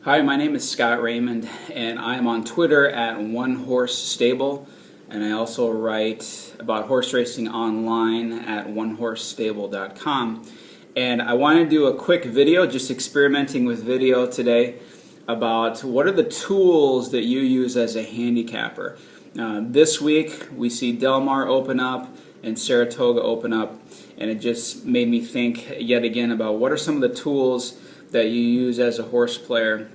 Hi, my name is Scott Raymond, and I'm on Twitter at One Horse Stable, and I also write about horse racing online at onehorsestable.com. And I want to do a quick video, just experimenting with video today, about what are the tools that you use as a handicapper. This week we see Del Mar open up and Saratoga open up, and it just made me think yet again about what are some of the tools that you use as a horse player,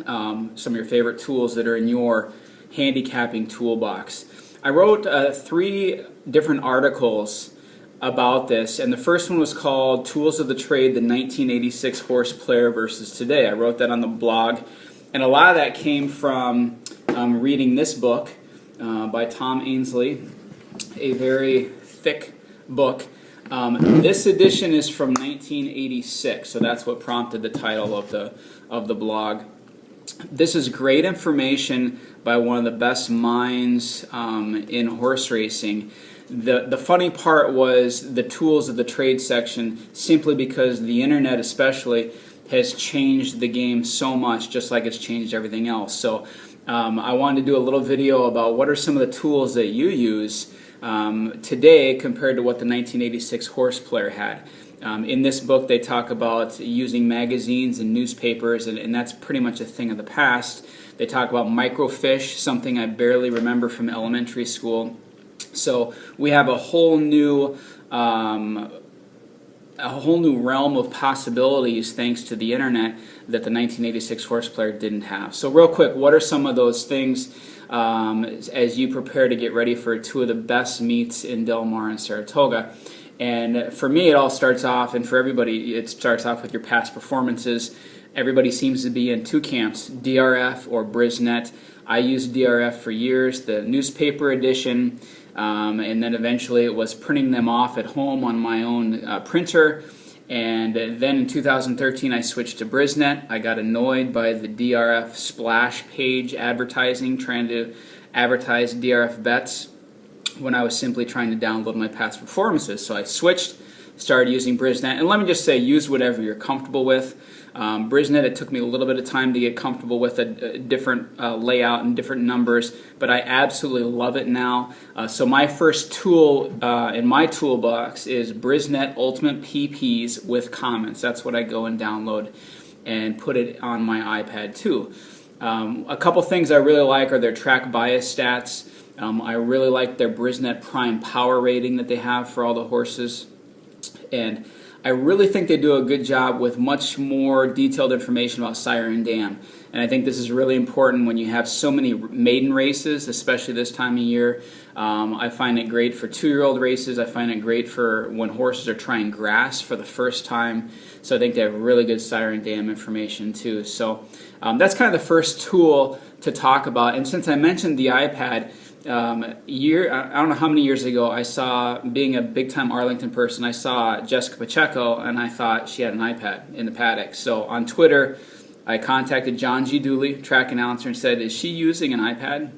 some of your favorite tools that are in your handicapping toolbox. I wrote 3 different articles about this, and the first one was called Tools of the Trade, the 1986 Horse Player versus Today. I wrote that on the blog, and a lot of that came from reading this book by Tom Ainsley, a very thick book. This edition is from 1986, so that's what prompted the title of the blog. This is great information by one of the best minds in horse racing. The funny part was the tools of the trade section, simply because the internet especially has changed the game so much, just like it's changed everything else. So I wanted to do a little video about what are some of the tools that you use today compared to what the 1986 Horse Player had. In this book they talk about using magazines and newspapers, and that's pretty much a thing of the past. They talk about microfiche, something I barely remember from elementary school. So we have a whole new realm of possibilities thanks to the internet that the 1986 Horse Player didn't have. So real quick, what are some of those things as you prepare to get ready for 2 of the best meets in Del Mar and Saratoga? And for me, it all starts off, and for everybody, it starts off with your past performances. Everybody seems to be in 2 camps, DRF or Brisnet. I used DRF for years, the newspaper edition, and then eventually it was printing them off at home on my own printer. And then in 2013 I switched to Brisnet. I got annoyed by the DRF splash page advertising, trying to advertise DRF bets when I was simply trying to download my past performances. So I switched, started using Brisnet, and let me just say, use whatever you're comfortable with. Brisnet, it took me a little bit of time to get comfortable with a different layout and different numbers, but I absolutely love it now. So my first tool in my toolbox is Brisnet Ultimate PPs with comments. That's what I go and download and put it on my iPad too. A couple things I really like are their track bias stats. I really like their Brisnet Prime Power rating that they have for all the horses. And I really think they do a good job with much more detailed information about sire and dam. And I think this is really important when you have so many maiden races, especially this time of year. I find it great for 2-year-old races. I find it great for when horses are trying grass for the first time. So I think they have really good sire and dam information too. So that's kind of the first tool to talk about. And since I mentioned the iPad, I don't know how many years ago, I saw, being a big-time Arlington person, I saw Jessica Pacheco, and I thought she had an iPad in the paddock. So on Twitter, I contacted John G. Dooley, track announcer, and said, is she using an iPad?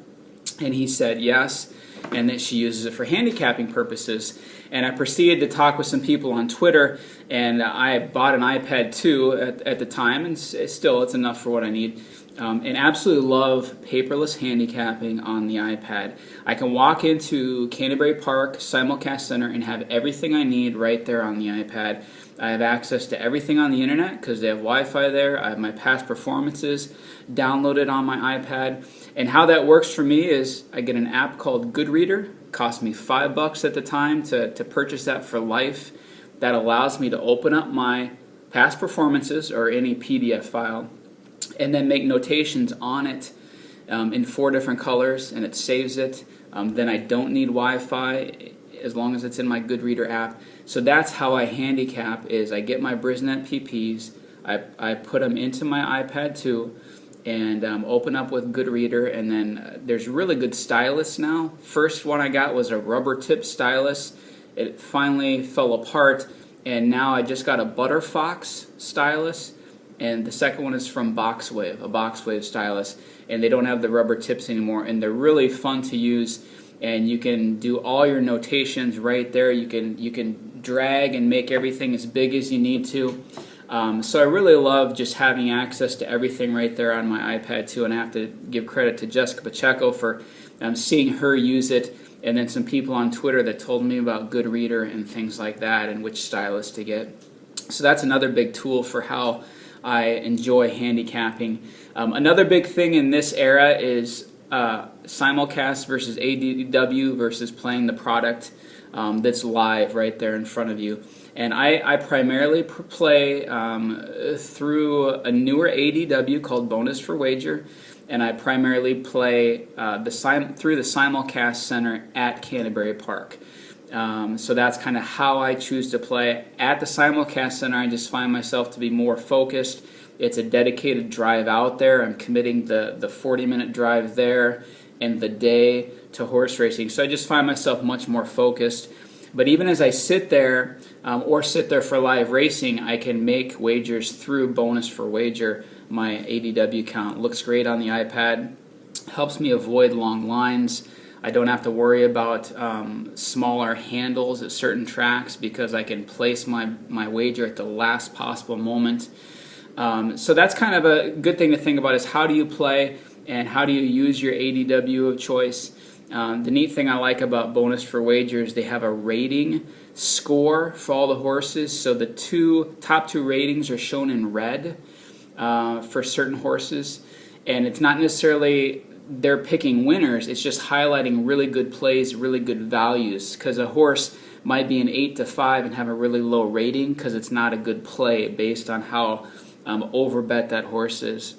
And he said yes, and that she uses it for handicapping purposes. And I proceeded to talk with some people on Twitter, and I bought an iPad too at the time, and still it's enough for what I need. And absolutely love paperless handicapping on the iPad. I can walk into Canterbury Park Simulcast Center and have everything I need right there on the iPad. I have access to everything on the internet because they have Wi-Fi there. I have my past performances downloaded on my iPad. And how that works for me is I get an app called Goodreader. It cost me $5 at the time to purchase that for life. That allows me to open up my past performances or any PDF file and then make notations on it in 4 different colors, and it saves it. Then I don't need Wi-Fi as long as it's in my Goodreader app. So that's how I handicap, is I get my Brisnet PPs, I put them into my iPad too, and open up with Goodreader, and then there's really good stylus now. First one I got was a rubber tip stylus. It finally fell apart, and now I just got a Butterfox stylus. And the second one is from Boxwave, a Boxwave stylus, and they don't have the rubber tips anymore, and they're really fun to use, and you can do all your notations right there. You can drag and make everything as big as you need to. So I really love just having access to everything right there on my iPad too, and I have to give credit to Jessica Pacheco for seeing her use it, and then some people on Twitter that told me about Goodreader and things like that and which stylus to get. So that's another big tool for how I enjoy handicapping. Another big thing in this era is simulcast versus ADW versus playing the product that's live right there in front of you. And I primarily play through a newer ADW called Bonus for Wager, and I primarily play through the Simulcast Center at Canterbury Park. So that's kind of how I choose to play. At the Simulcast Center, I just find myself to be more focused. It's a dedicated drive out there. I'm committing the 40-minute drive there and the day to horse racing. So I just find myself much more focused. But even as I sit there or sit there for live racing, I can make wagers through Bonus for Wager. My ADW count looks great on the iPad, helps me avoid long lines. I don't have to worry about smaller handles at certain tracks because I can place my wager at the last possible moment. So that's kind of a good thing to think about, is how do you play and how do you use your ADW of choice. The neat thing I like about Bonus for Wager is they have a rating score for all the horses. So the top two ratings are shown in red for certain horses. And it's not necessarily they're picking winners, it's just highlighting really good plays, really good values. Because a horse might be an 8 to 5 and have a really low rating because it's not a good play based on how overbet that horse is.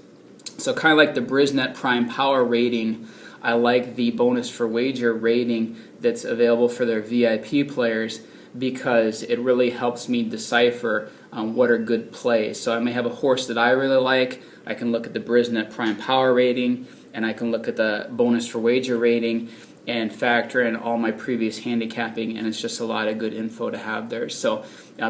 So kind of like the Brisnet Prime Power rating, I like the Bonus for Wager rating that's available for their VIP players because it really helps me decipher what are good plays. So I may have a horse that I really like. I can look at the Brisnet Prime Power rating, and I can look at the Bonus for Wager rating and factor in all my previous handicapping, and it's just a lot of good info to have there. So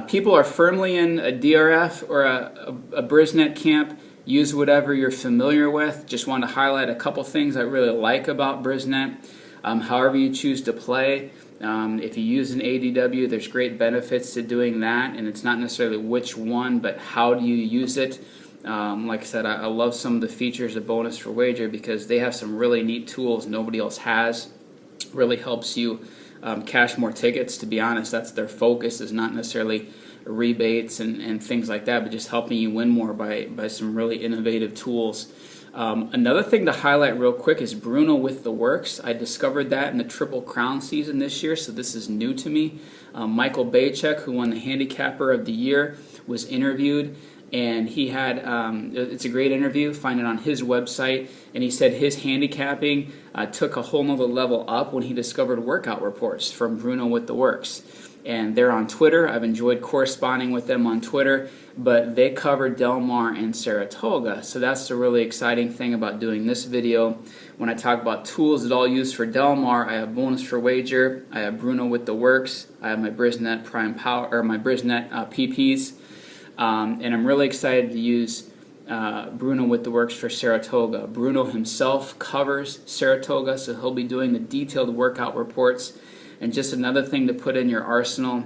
people are firmly in a DRF or a Brisnet camp. Use whatever you're familiar with. Just want to highlight a couple things I really like about Brisnet. However you choose to play, if you use an ADW, there's great benefits to doing that, and it's not necessarily which one, but how do you use it. Like I said, I love some of the features of Bonus for Wager because they have some really neat tools nobody else has. Really helps you cash more tickets. To be honest, that's their focus, is not necessarily rebates and things like that, but just helping you win more by some really innovative tools. Another thing to highlight real quick is Bruno with the Works. I discovered that in the Triple Crown season this year, so this is new to me. Michael Bacek, who won the Handicapper of the Year, was interviewed, and he had, it's a great interview, find it on his website, and he said his handicapping took a whole nother level up when he discovered workout reports from Bruno with the Works. And they're on Twitter. I've enjoyed corresponding with them on Twitter, but they covered Del Mar and Saratoga. So that's the really exciting thing about doing this video. When I talk about tools that I'll use for Del Mar, I have Bonus for Wager, I have Bruno with the Works, I have my Brisnet Prime Power, or my Brisnet PPs, and I'm really excited to use Bruno with the Works for Saratoga. Bruno himself covers Saratoga, so he'll be doing the detailed workout reports. And just another thing to put in your arsenal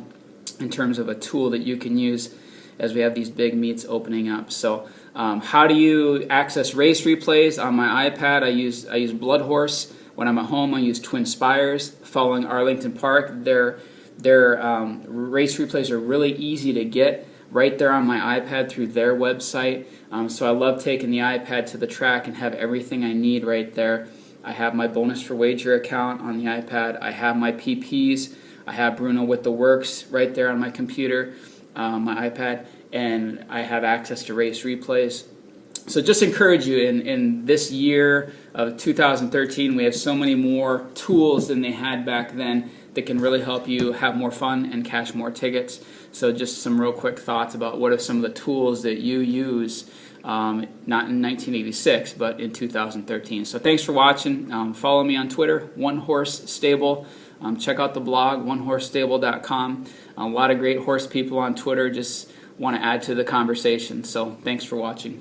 in terms of a tool that you can use as we have these big meets opening up. So how do you access race replays? On my iPad, I use Blood Horse. When I'm at home, I use Twin Spires. Following Arlington Park, their race replays are really easy to get right there on my iPad through their website. So I love taking the iPad to the track and have everything I need right there. I have my Bonus for Wager account on the iPad. I have my PPs. I have Bruno with the Works right there on my computer, my iPad, and I have access to race replays. So just encourage you, in this year of 2013, we have so many more tools than they had back then that can really help you have more fun and cash more tickets. So just some real quick thoughts about what are some of the tools that you use, not in 1986, but in 2013. So thanks for watching. Follow me on Twitter, One Horse Stable. Check out the blog, onehorsestable.com. A lot of great horse people on Twitter. Just want to add to the conversation. So thanks for watching.